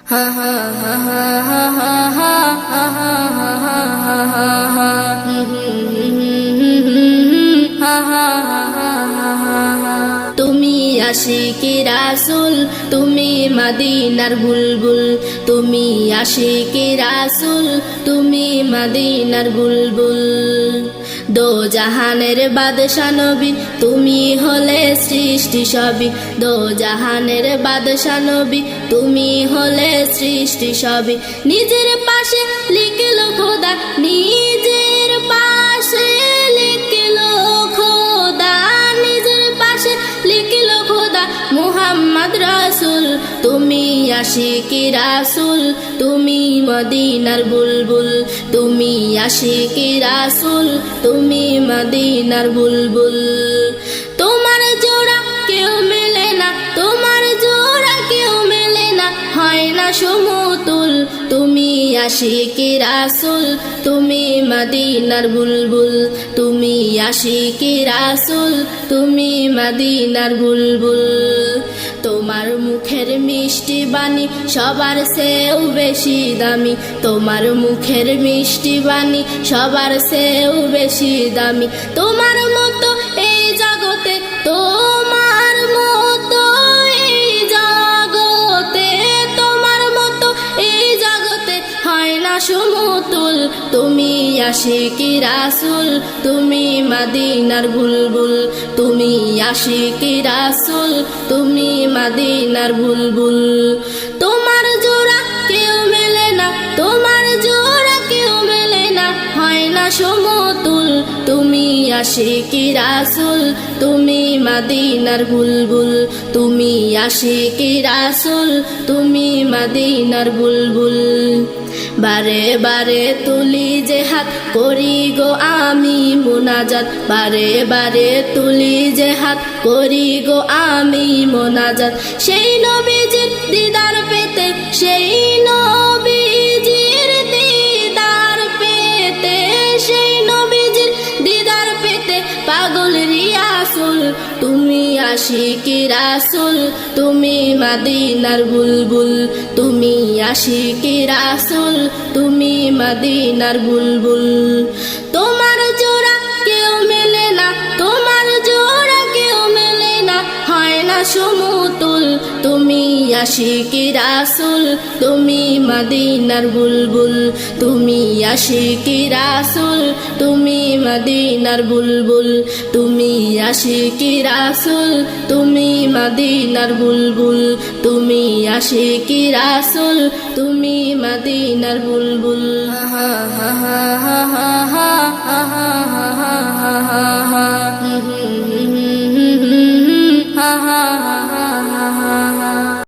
হা হা হা হা হা হা হা হা হা হা হা হা তুমি আশিকি রাসূল তুমি মদিনার বুলবুল তুমি আশিকি রাসূল তুমি মদিনার বুলবুল দো জাহানের বাদশা নবী তুমি হলে সৃষ্টি সবই দো জাহানের বাদশা নবী তুমি হলে সৃষ্টি সবই নিজের পাশে লিখলো খোদা নিজের পাশে লিখলো খোদা নিজের পাশে লিখলো খোদা মুহাম্মদ রাসূল তুমি আশিকি রাসূল তুমি মদিনার বুলবুল তুমি আশিকি রাসূল তুমি মদিনার বুলবুল তোমার জোড়া কেউ মেলে না তোমার জোড়া কেউ মেলে না হয় না সমতুল তুমি আশিকি রাসূল তুমি মদিনার বুলবুল তুমি আশিকি রাসূল তুমি মদিনার বুলবুল তোমার মুখের মিষ্টি বাণী সবার চেয়েও বেশি দামি তোমার মুখের মিষ্টি বাণী সবার চেয়েও বেশি দামি তোমার মতো এই জগতে তোমার মতো এই জগতে তোমার মতো এই জগতে হয় না সমতুল তুমি আশিকি রাসূল তুমি মদিনার বুলবুল তুমি আশিকি রাসূল তুমি মদিনার বুলবুল তোমার জোড়া কেউ মেলে না তোমার জোড়া কেউ মেলে না হয় না সমতুল তুমি আশিকি রাসূল তুমি মদিনার বুলবুল তুমি আশিকি রাসূল তুমি মদিনার বুলবুল বারে বারে তুলি যে হাত করি গো আমি মুনাজাত বারে বারে তুলি যে হাত করি গো আমি মুনাজাত সেই নবীজির দিদার পেতে সেই নবীজির দিদার পেতে সেই নবীজির দিদার পেতে পাগল রিয়াসুল তুমি আশিকি রাসূল তুমি মদিনার বুলবুল তুমি আশিকি রাসূল তুমি মদিনার বুলবুল তোমার জোড়া কেউ মেলে না তোমার জোড়া কেউ মেলে না হয় না সমতুল তুমি আশিকি রাসূল তুমি মদিনার বুলবুল তুমি আশিকি রাসূল তুমি মদিনার বুলবুল তুমি আশিকি রাসূল তুমি মদিনার বুলবুল তুমি আশিকি রাসূল তুমি মদিনার বুলবুল হা হা হা